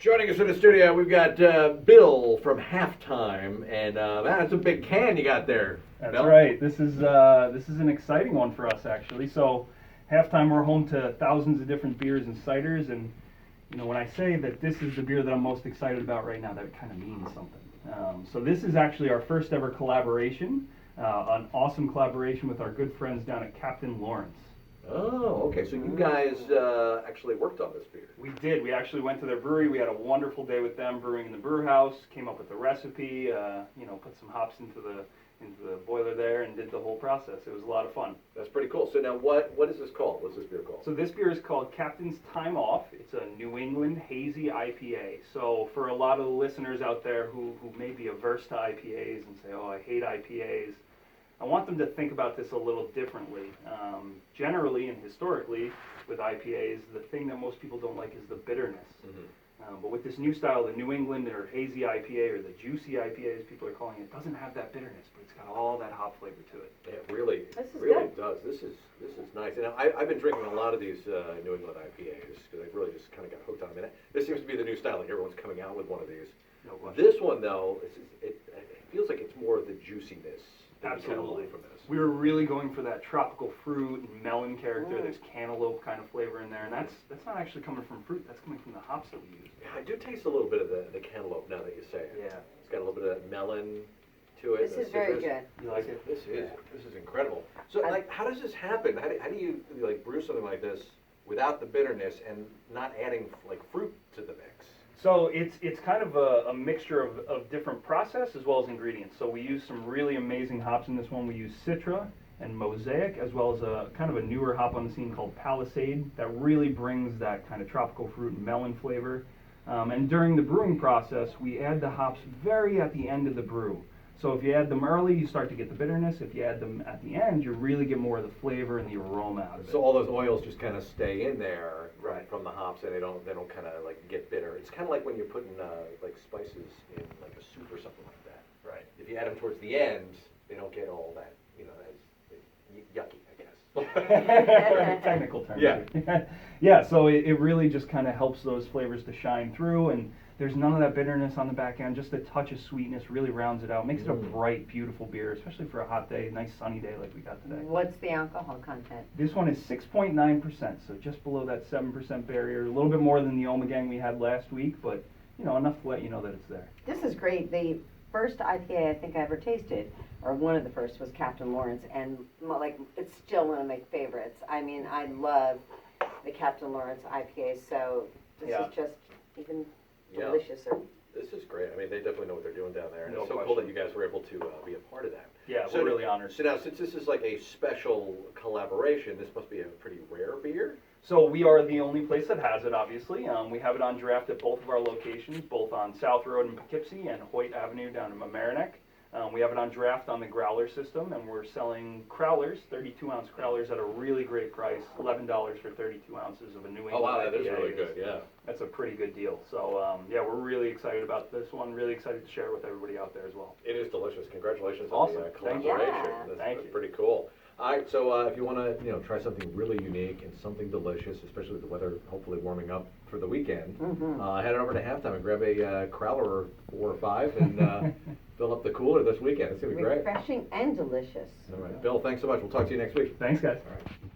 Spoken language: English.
Joining us in the studio, we've got Bill from Halftime, and that's a big can you got there. That's Bill? right. This is an exciting one for us actually. So, Halftime, we're home to thousands of different beers and ciders, and when I say that this is the beer that I'm most excited about right now, that kind of means something. So this is actually our first ever collaboration, an awesome collaboration with our good friends down at Captain Lawrence. Oh, okay. So you guys actually worked on this beer. We did. We actually went to their brewery. We had a wonderful day with them brewing in the brew house. Came up with the recipe. Put some hops into the boiler there and did the whole process. It was a lot of fun. That's pretty cool. So now, what is this called? What's this beer called? So this beer is called Captain's Time Off. It's a New England hazy IPA. So for a lot of the listeners out there who may be averse to IPAs and say, "Oh, I hate IPAs," I want them to think about this a little differently. Generally and historically, with IPAs, the thing that most people don't like is the bitterness. Mm-hmm. But with this new style, the New England or hazy IPA, or the juicy IPA as people are calling it, doesn't have that bitterness, but it's got all that hop flavor to it. It really good. does. This is nice. And I've been drinking a lot of these New England IPAs because I've really just kind of got hooked on them. And this seems to be the new style. Like everyone's coming out with one of these. No question. This one, though, it feels like it's more of the juiciness. Absolutely. From this. We were really going for that tropical fruit and melon character. There's cantaloupe kind of flavor in there, and that's not actually coming from fruit. That's coming from the hops that we use. Yeah, I do taste a little bit of the cantaloupe now that you say it. Yeah. It's got a little bit of that melon to it. This is very good. You like it? This is incredible. So, how does this happen? How do you brew something like this without the bitterness and not adding fruit to the mix? So it's kind of a mixture of different process as well as ingredients. So we use some really amazing hops in this one. We use Citra and Mosaic, as well as a kind of a newer hop on the scene called Palisade that really brings that kind of tropical fruit and melon flavor. And during the brewing process, we add the hops very at the end of the brew. So if you add them early, you start to get the bitterness. If you add them at the end, you really get more of the flavor and the aroma out of it. So all those oils just kind of stay in there, right, from the hops, and they don't kind of get bitter. It's kind of like when you're putting spices in a soup or something like that. Right. If you add them towards the end, they don't get all that yucky, I guess. Technical term. Yeah. Yeah. So it really just kind of helps those flavors to shine through, and there's none of that bitterness on the back end. Just a touch of sweetness really rounds it out. Makes it a bright, beautiful beer, especially for a hot day, a nice sunny day like we got today. What's the alcohol content? This one is 6.9%, so just below that 7% barrier. A little bit more than the Omegang we had last week, but enough to let you know that it's there. This is great. The first IPA I think I ever tasted, or one of the first, was Captain Lawrence, and it's still one of my favorites. I mean, I love the Captain Lawrence IPA, so this is just even deliciouser. This is great. I mean, they definitely know what they're doing down there, and No it's so cool that you guys were able to be a part of that. Yeah, So we're really honored. So now, since this is like a special collaboration, this must be a pretty rare beer? So we are the only place that has it, obviously. We have it on draft at both of our locations, both on South Road in Poughkeepsie and Hoyt Avenue down in Mamaroneck. We have it on draft on the growler system, and we're selling crowlers, 32-ounce crowlers, at a really great price, $11 for 32 ounces of a New England Oh, wow, that is IPA. really good, yeah. That's a pretty good deal. So, we're really excited about this one, really excited to share it with everybody out there as well. It is delicious. Congratulations Awesome. on the Thank you. collaboration. Yeah. That's pretty cool. All right, so if you want to, try something really unique and something delicious, especially with the weather hopefully warming up for the weekend, head on over to Halftime and grab a crowler or 4 or 5 and fill up the cooler this weekend. It's going to be great. Refreshing and delicious. All right, Bill, thanks so much. We'll talk to you next week. Thanks, guys. All right.